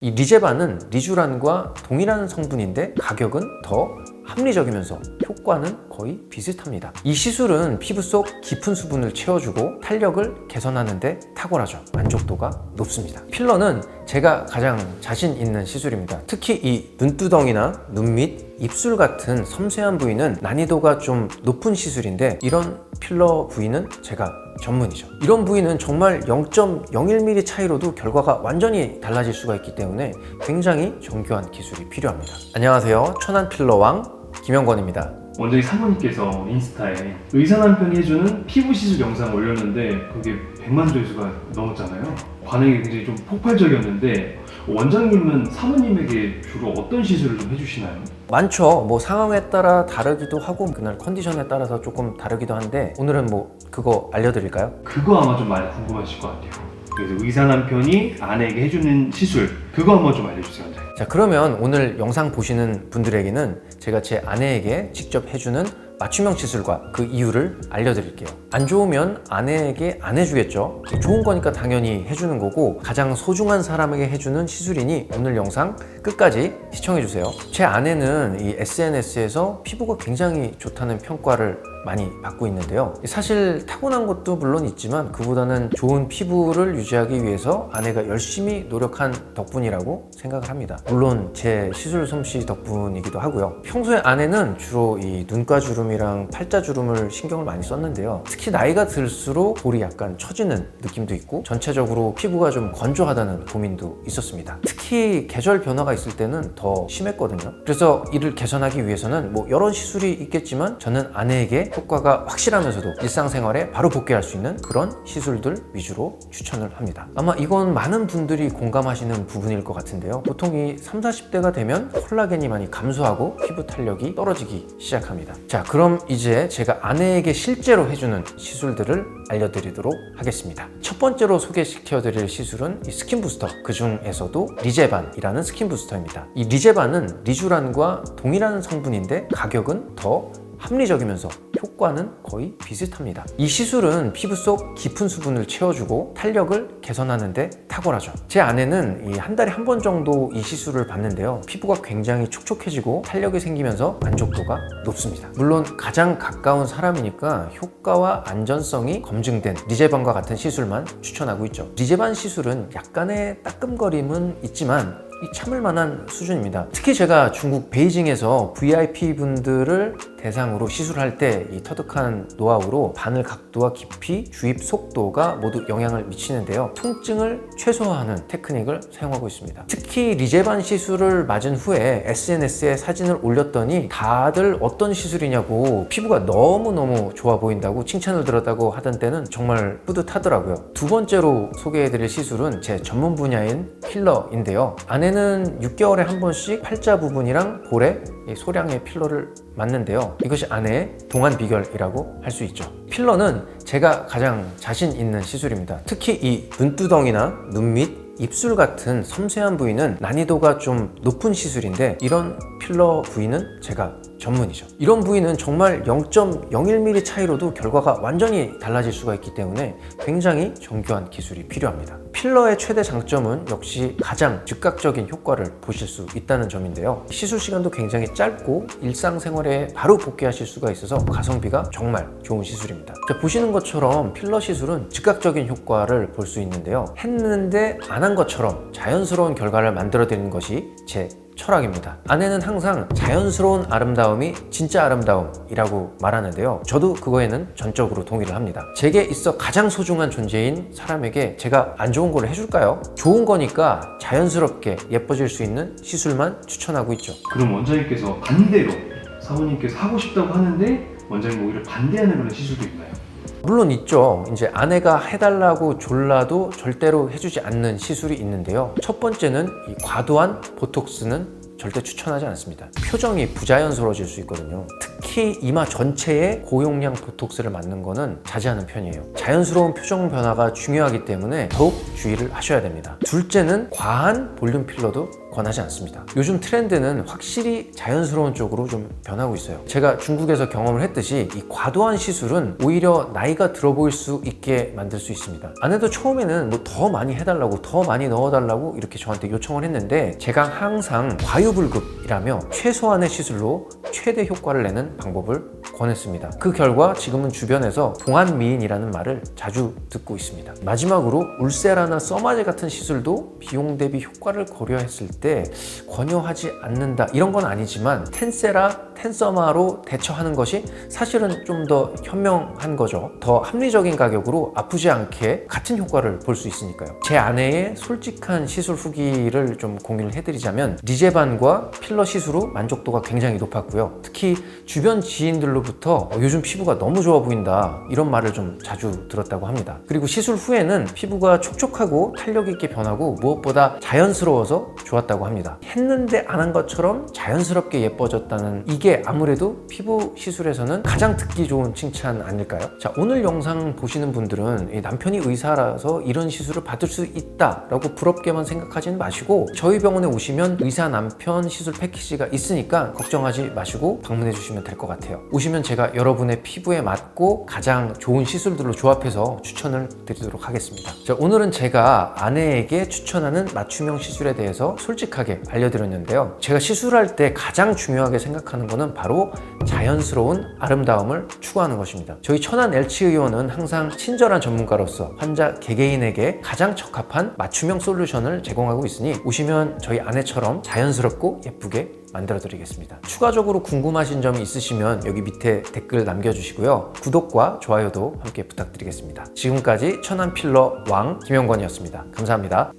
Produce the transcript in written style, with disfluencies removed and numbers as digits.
이 리제반은 리쥬란과 동일한 성분인데 가격은 더 합리적이면서 효과는 거의 비슷합니다. 이 시술은 피부 속 깊은 수분을 채워주고 탄력을 개선하는 데 탁월하죠. 만족도가 높습니다. 필러는 제가 가장 자신 있는 시술입니다. 특히 이 눈두덩이나 눈 밑, 입술 같은 섬세한 부위는 난이도가 좀 높은 시술인데 이런 필러 부위는 제가 전문이죠. 이런 부위는 정말 0.01mm 차이로도 결과가 완전히 달라질 수가 있기 때문에 굉장히 정교한 기술이 필요합니다. 안녕하세요. 천안 필러왕 김영권입니다. 원장님 사모님께서 인스타에 의사 남편이 해주는 피부 시술 영상 올렸는데 그게 100만 조회수가 넘었잖아요. 반응이 굉장히 좀 폭발적이었는데 원장님은 사모님에게 주로 어떤 시술을 좀 해주시나요? 많죠. 뭐 상황에 따라 다르기도 하고 그날 컨디션에 따라서 조금 다르기도 한데 오늘은 뭐 그거 알려드릴까요? 그거 아마 좀 많이 궁금하실 것 같아요. 그래서 의사 남편이 아내에게 해주는 시술 그거 한번 좀 알려주세요, 원장님. 자, 그러면 오늘 영상 보시는 분들에게는 제가 제 아내에게 직접 해주는 맞춤형 시술과 그 이유를 알려드릴게요. 안 좋으면 아내에게 안 해주겠죠. 좋은 거니까 당연히 해주는 거고 가장 소중한 사람에게 해주는 시술이니 오늘 영상 끝까지 시청해주세요. 제 아내는 이 SNS에서 피부가 굉장히 좋다는 평가를 많이 받고 있는데요. 사실 타고난 것도 물론 있지만 그보다는 좋은 피부를 유지하기 위해서 아내가 열심히 노력한 덕분이라고 생각을 합니다. 물론 제 시술 솜씨 덕분이기도 하고요. 평소에 아내는 주로 이 눈가 주름이랑 팔자 주름을 신경을 많이 썼는데요. 특히 나이가 들수록 볼이 약간 처지는 느낌도 있고 전체적으로 피부가 좀 건조하다는 고민도 있었습니다. 특히 계절 변화가 있을 때는 더 심했거든요. 그래서 이를 개선하기 위해서는 뭐 여러 시술이 있겠지만 저는 아내에게 효과가 확실하면서도 일상생활에 바로 복귀할 수 있는 그런 시술들 위주로 추천을 합니다. 아마 이건 많은 분들이 공감하시는 부분일 것 같은데요. 보통 이 30, 40대가 되면 콜라겐이 많이 감소하고 피부 탄력이 떨어지기 시작합니다. 자, 그럼 이제 제가 아내에게 실제로 해주는 시술들을 알려드리도록 하겠습니다. 첫 번째로 소개시켜드릴 시술은 이 스킨 부스터, 그 중에서도 리제반이라는 스킨 부스터입니다. 이 리제반은 리쥬란과 동일한 성분인데 가격은 더 합리적이면서 효과는 거의 비슷합니다. 이 시술은 피부 속 깊은 수분을 채워주고 탄력을 개선하는 데 탁월하죠. 제 아내는 한 달에 한 번 정도 이 시술을 받는데요. 피부가 굉장히 촉촉해지고 탄력이 생기면서 만족도가 높습니다. 물론 가장 가까운 사람이니까 효과와 안전성이 검증된 리제반과 같은 시술만 추천하고 있죠. 리제반 시술은 약간의 따끔거림은 있지만 참을 만한 수준입니다. 특히 제가 중국 베이징에서 VIP 분들을 대상으로 시술할 때 이 터득한 노하우로 바늘 각도와 깊이, 주입 속도가 모두 영향을 미치는데요. 통증을 최소화하는 테크닉을 사용하고 있습니다. 특히 리제반 시술을 맞은 후에 SNS에 사진을 올렸더니 다들 어떤 시술이냐고 피부가 너무너무 좋아 보인다고 칭찬을 들었다고 하던 때는 정말 뿌듯하더라고요. 두 번째로 소개해드릴 시술은 제 전문 분야인 필러인데요. 아내는 6개월에 한 번씩 팔자 부분이랑 볼에 소량의 필러를 맞는데요. 이것이 아내의 동안 비결이라고 할 수 있죠. 필러는 제가 가장 자신 있는 시술입니다. 특히 이 눈두덩이나 눈 밑, 입술 같은 섬세한 부위는 난이도가 좀 높은 시술인데 이런 필러 부위는 제가 전문이죠. 이런 부위는 정말 0.01mm 차이로도 결과가 완전히 달라질 수가 있기 때문에 굉장히 정교한 기술이 필요합니다. 필러의 최대 장점은 역시 가장 즉각적인 효과를 보실 수 있다는 점인데요. 시술 시간도 굉장히 짧고 일상생활에 바로 복귀하실 수가 있어서 가성비가 정말 좋은 시술입니다. 자, 보시는 것처럼 필러 시술은 즉각적인 효과를 볼 수 있는데요. 했는데 안 한 것처럼 자연스러운 결과를 만들어내는 것이 제 철학입니다. 아내는 항상 자연스러운 아름다움이 진짜 아름다움이라고 말하는데요. 저도 그거에는 전적으로 동의를 합니다. 제게 있어 가장 소중한 존재인 사람에게 제가 안 좋은 걸 해줄까요? 좋은 거니까 자연스럽게 예뻐질 수 있는 시술만 추천하고 있죠. 그럼 원장님께서 반대로 사모님께서 하고 싶다고 하는데 원장님 오히려 반대하는 그런 시술도 있나요? 물론 있죠. 이제 아내가 해달라고 졸라도 절대로 해주지 않는 시술이 있는데요. 첫 번째는 이 과도한 보톡스는 절대 추천하지 않습니다. 표정이 부자연스러워질 수 있거든요. 특히 이마 전체에 고용량 보톡스를 맞는 거는 자제하는 편이에요. 자연스러운 표정 변화가 중요하기 때문에 더욱 주의를 하셔야 됩니다. 둘째는 과한 볼륨 필러도 권하지 않습니다. 요즘 트렌드는 확실히 자연스러운 쪽으로 좀 변하고 있어요. 제가 중국에서 경험을 했듯이 이 과도한 시술은 오히려 나이가 들어 보일 수 있게 만들 수 있습니다. 아내도 처음에는 뭐 더 많이 해달라고, 더 많이 넣어달라고 이렇게 저한테 요청을 했는데 제가 항상 과유불급이라며 최소한의 시술로 최대 효과를 내는 방법을 권했습니다. 그 결과 지금은 주변에서 동안미인이라는 말을 자주 듣고 있습니다. 마지막으로 울세라나 써마제 같은 시술도 비용 대비 효과를 고려했을 때 권유하지 않는다 이런 건 아니지만 텐세라, 텐서마로 대처하는 것이 사실은 좀 더 현명한 거죠. 더 합리적인 가격으로 아프지 않게 같은 효과를 볼 수 있으니까요. 제 아내의 솔직한 시술 후기를 좀 공유를 해드리자면 리제반과 필러 시술 후 만족도가 굉장히 높았고요. 특히 주변 지인들로부터 요즘 피부가 너무 좋아 보인다 이런 말을 좀 자주 들었다고 합니다. 그리고 시술 후에는 피부가 촉촉하고 탄력 있게 변하고 무엇보다 자연스러워서 좋았다고 합니다. 했는데 안 한 것처럼 자연스럽게 예뻐졌다는 이게 아무래도 피부 시술에서는 가장 듣기 좋은 칭찬 아닐까요? 자, 오늘 영상 보시는 분들은 남편이 의사라서 이런 시술을 받을 수 있다라고 부럽게만 생각하지는 마시고 저희 병원에 오시면 의사 남편 시술 패키지가 있으니까 걱정하지 마시고 방문해 주시면 될 것 같아요. 오시면 제가 여러분의 피부에 맞고 가장 좋은 시술들로 조합해서 추천을 드리도록 하겠습니다. 자, 오늘은 제가 아내에게 추천하는 맞춤형 시술에 대해서 솔직하게 알려드렸는데요. 제가 시술할 때 가장 중요하게 생각하는 거는 바로 자연스러운 아름다움을 추구하는 것입니다. 저희 천안 엘치 의원은 항상 친절한 전문가로서 환자 개개인에게 가장 적합한 맞춤형 솔루션을 제공하고 있으니 오시면 저희 아내처럼 자연스럽고 예쁘게 만들어 드리겠습니다. 추가적으로 궁금하신 점이 있으시면 여기 밑에 댓글 남겨주시고요. 구독과 좋아요도 함께 부탁드리겠습니다. 지금까지 천안 필러 왕 김영권이었습니다. 감사합니다.